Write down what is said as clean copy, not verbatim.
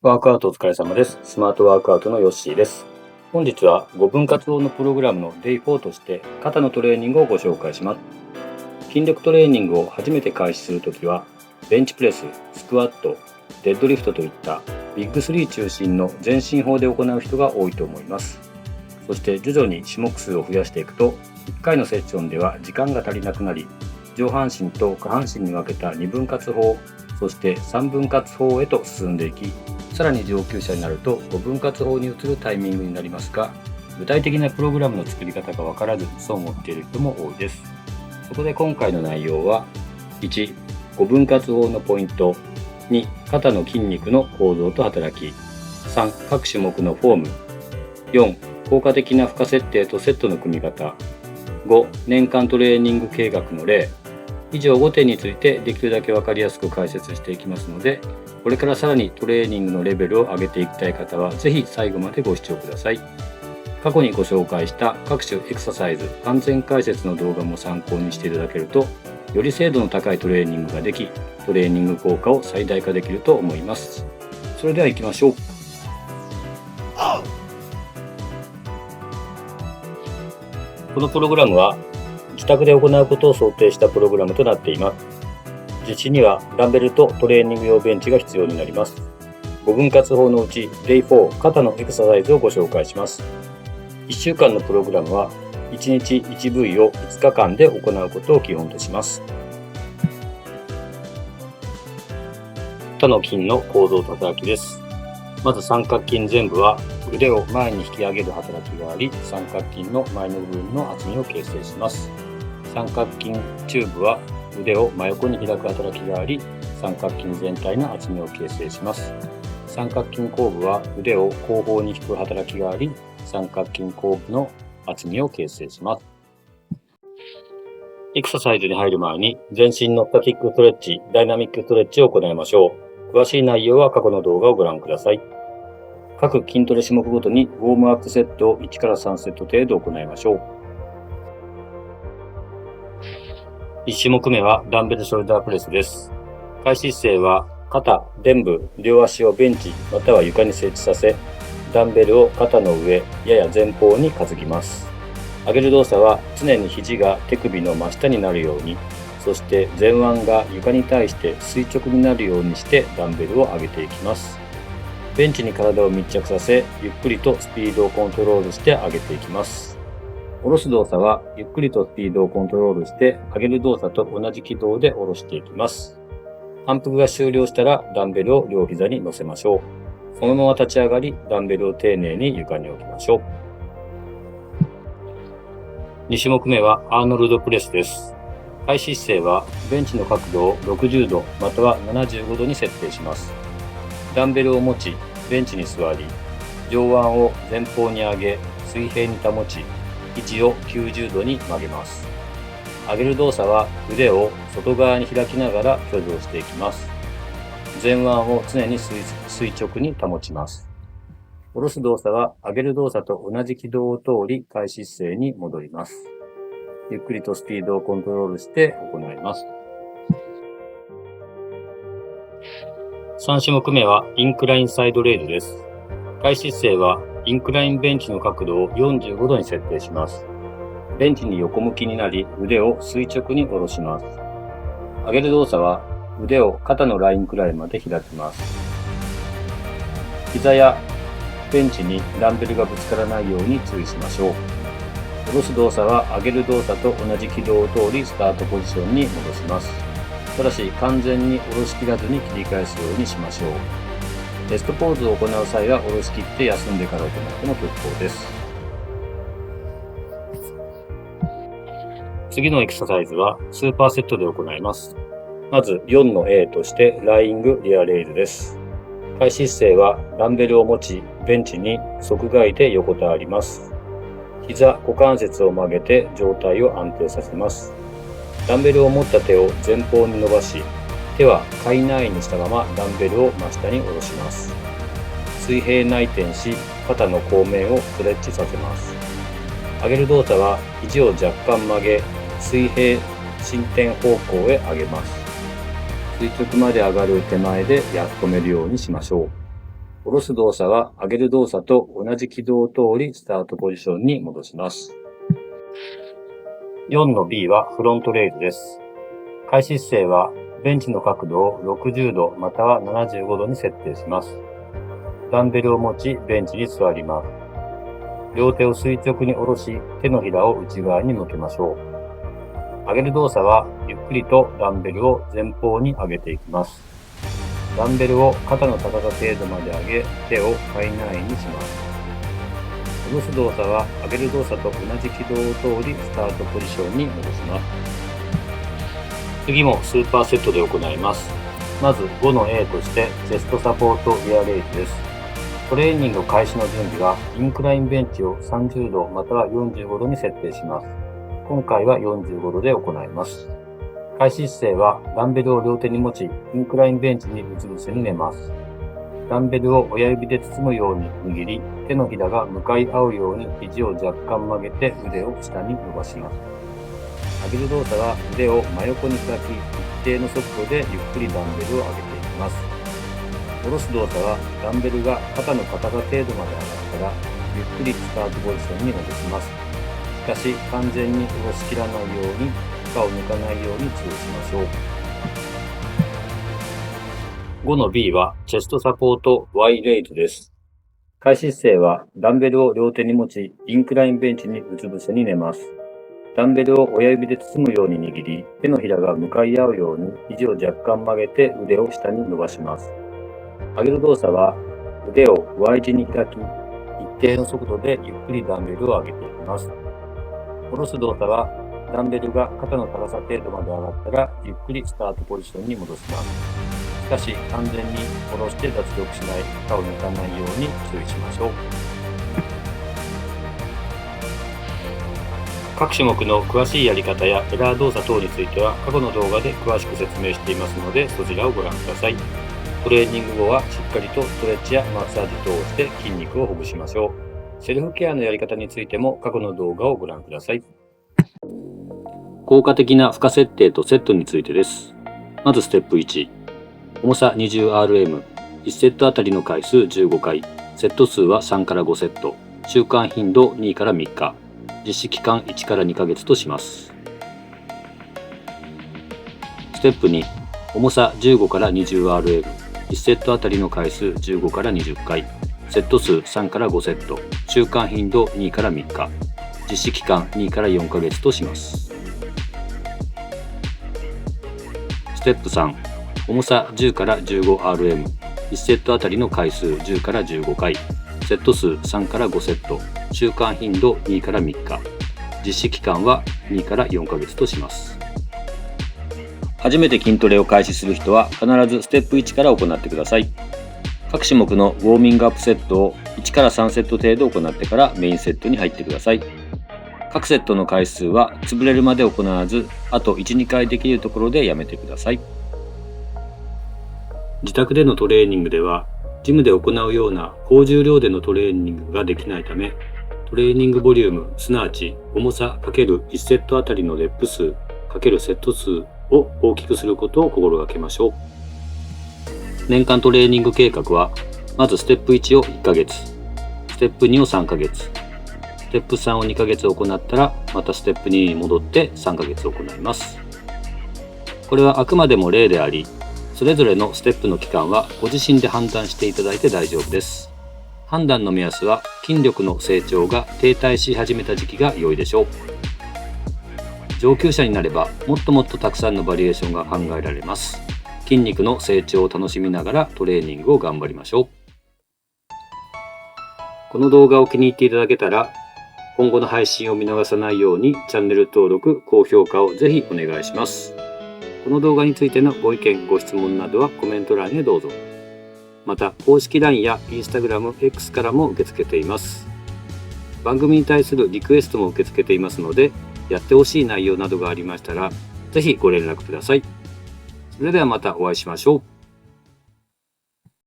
ワークアウトお疲れ様です。スマートワークアウトのヨッシーです。本日は5分割法のプログラムの Day4 として肩のトレーニングをご紹介します。筋力トレーニングを初めて開始するときは、ベンチプレス、スクワット、デッドリフトといったビッグ3中心の全身法で行う人が多いと思います。そして徐々に種目数を増やしていくと、1回のセッションでは時間が足りなくなり、上半身と下半身に分けた2分割法、そして3分割法へと進んでいき、さらに上級者になると5分割法に移るタイミングになりますが、具体的なプログラムの作り方が分からずそう思っている人も多いです。そこで今回の内容は、1、5分割法のポイント、2、肩の筋肉の構造と働き、3、各種目のフォーム、4、効果的な負荷設定とセットの組み方、5、年間トレーニング計画の例。以上5点についてできるだけ分かりやすく解説していきますので、これからさらにトレーニングのレベルを上げていきたい方はぜひ最後までご視聴ください。過去にご紹介した各種エクササイズ、完全解説の動画も参考にしていただけると、より精度の高いトレーニングができ、トレーニング効果を最大化できると思います。それでは行きましょう。このプログラムは自宅で行うことを想定したプログラムとなっています。実施にはダンベルとトレーニング用ベンチが必要になります。5分割法のうち Day4 肩のエクササイズをご紹介します。1週間のプログラムは1日1部位を5日間で行うことを基本とします。肩の筋の構造と働きです。まず三角筋前部は腕を前に引き上げる働きがあり、三角筋の前の部分の厚みを形成します。三角筋中部は腕を真横に開く働きがあり、三角筋全体の厚みを形成します。三角筋後部は腕を後方に引く働きがあり、三角筋後部の厚みを形成します。エクササイズに入る前に全身のスタティックストレッチ、ダイナミックストレッチを行いましょう。詳しい内容は過去の動画をご覧ください。各筋トレ種目ごとにウォームアップセットを1から3セット程度行いましょう。1種目目はダンベルショルダープレスです。開始姿勢は肩、臀部、両足をベンチまたは床に設置させ、ダンベルを肩の上、やや前方に担ぎます。上げる動作は常に肘が手首の真下になるように、そして前腕が床に対して垂直になるようにしてダンベルを上げていきます。ベンチに体を密着させ、ゆっくりとスピードをコントロールして上げていきます。下ろす動作はゆっくりとスピードをコントロールして上げる動作と同じ軌道で下ろしていきます。反復が終了したらダンベルを両膝に乗せましょう。そのまま立ち上がり、ダンベルを丁寧に床に置きましょう。2種目目はアーノルドプレスです。開始姿勢はベンチの角度を60度または75度に設定します。ダンベルを持ち、ベンチに座り、上腕を前方に上げ、水平に保ち、位置を90度に曲げます。上げる動作は腕を外側に開きながら挙上していきます。前腕を常に垂直に保ちます。下ろす動作は上げる動作と同じ軌道を通り開始姿勢に戻ります。ゆっくりとスピードをコントロールして行います。3種目目はインクラインサイドレイズです。開始姿勢はインクラインベンチの角度を45度に設定します。ベンチに横向きになり腕を垂直に下ろします。上げる動作は腕を肩のラインくらいまで開きます。膝やベンチにダンベルがぶつからないように注意しましょう。下ろす動作は上げる動作と同じ軌道を通りスタートポジションに戻します。ただし完全に下ろしきらずに切り返すようにしましょう。レストポーズを行う際は下ろしきって休んでから行っても結構です。次のエクササイズはスーパーセットで行います。まず4の A としてライングリアレイズです。開始姿勢はダンベルを持ち、ベンチに側外で横たわります。膝、股関節を曲げて上体を安定させます。ダンベルを持った手を前方に伸ばし、手は開内にしたままダンベルを真下に下ろします。水平内転し、肩の後面をストレッチさせます。上げる動作は肘を若干曲げ、水平伸展方向へ上げます。垂直まで上がる手前で止めるようにしましょう。下ろす動作は上げる動作と同じ軌道を通りスタートポジションに戻します。4の B はフロントレイズです。開始姿勢はベンチの角度を60度または75度に設定します。ダンベルを持ちベンチに座ります。両手を垂直に下ろし手のひらを内側に向けましょう。上げる動作はゆっくりとダンベルを前方に上げていきます。ダンベルを肩の高さ程度まで上げ手を体内にします。下ろす動作は上げる動作と同じ軌道を通りスタートポジションに戻します。次もスーパーセットで行います。まず5の A としてチェストサポートエアレイズです。トレーニング開始の準備はインクラインベンチを30度または45度に設定します。今回は45度で行います。開始姿勢はダンベルを両手に持ちインクラインベンチにうつ伏せに寝ます。ダンベルを親指で包むように握り、手のひらが向かい合うように肘を若干曲げて腕を下に伸ばします。上げる動作は腕を真横に開き、一定の速度でゆっくりダンベルを上げていきます。下ろす動作はダンベルが肩の高さ程度まで上がったら、ゆっくりスタートポジションに戻します。しかし完全に下ろしきらないように、負荷を抜かないように注意しましょう。5の B はチェストサポート Y レイズです。開始姿勢はダンベルを両手に持ち、インクラインベンチにうつ伏せに寝ます。ダンベルを親指で包むように握り、手のひらが向かい合うように肘を若干曲げて腕を下に伸ばします。上げる動作は腕を Y 字に開き、一定の速度でゆっくりダンベルを上げていきます。下ろす動作はダンベルが肩の高さ程度まで上がったらゆっくりスタートポジションに戻します。しかし完全に下ろして脱力しない、負荷を抜かないように注意しましょう。各種目の詳しいやり方やエラー動作等については過去の動画で詳しく説明していますので、そちらをご覧ください。トレーニング後はしっかりとストレッチやマッサージ等をして筋肉をほぐしましょう。セルフケアのやり方についても過去の動画をご覧ください。効果的な負荷設定とセットについてです。まずステップ1。重さ 20rm、1セットあたりの回数15回、セット数は3から5セット、週間頻度2から3日、実施期間1から2ヶ月とします。ステップ2、重さ15から 20rm、1セットあたりの回数15から20回、セット数3から5セット、週間頻度2から3日、実施期間2から4ヶ月とします。ステップ3、重さ10から 15rm、1セットあたりの回数10から15回、セット数3から5セット、週間頻度2から3日、実施期間は2から4ヶ月とします。初めて筋トレを開始する人は必ずステップ1から行ってください。各種目のウォーミングアップセットを1から3セット程度行ってからメインセットに入ってください。各セットの回数は潰れるまで行わず、あと 1,2 回できるところでやめてください。自宅でのトレーニングでは、ジムで行うような高重量でのトレーニングができないため、トレーニングボリューム、すなわち重さ×1セットあたりのレップ数×セット数を大きくすることを心がけましょう。年間トレーニング計画は、まずステップ1を1ヶ月、ステップ2を3ヶ月、ステップ3を2ヶ月行ったら、またステップ2に戻って3ヶ月行います。これはあくまでも例であり、それぞれのステップの期間はご自身で判断していただいて大丈夫です。判断の目安は筋力の成長が停滞し始めた時期が良いでしょう。上級者になればもっともっとたくさんのバリエーションが考えられます。筋肉の成長を楽しみながらトレーニングを頑張りましょう。この動画を気に入っていただけたら、今後の配信を見逃さないようにチャンネル登録、高評価をぜひお願いします。この動画についてのご意見、ご質問などはコメント欄へどうぞ。また、公式 LINE や Instagram、X からも受け付けています。番組に対するリクエストも受け付けていますので、やってほしい内容などがありましたら、ぜひご連絡ください。それではまたお会いしましょう。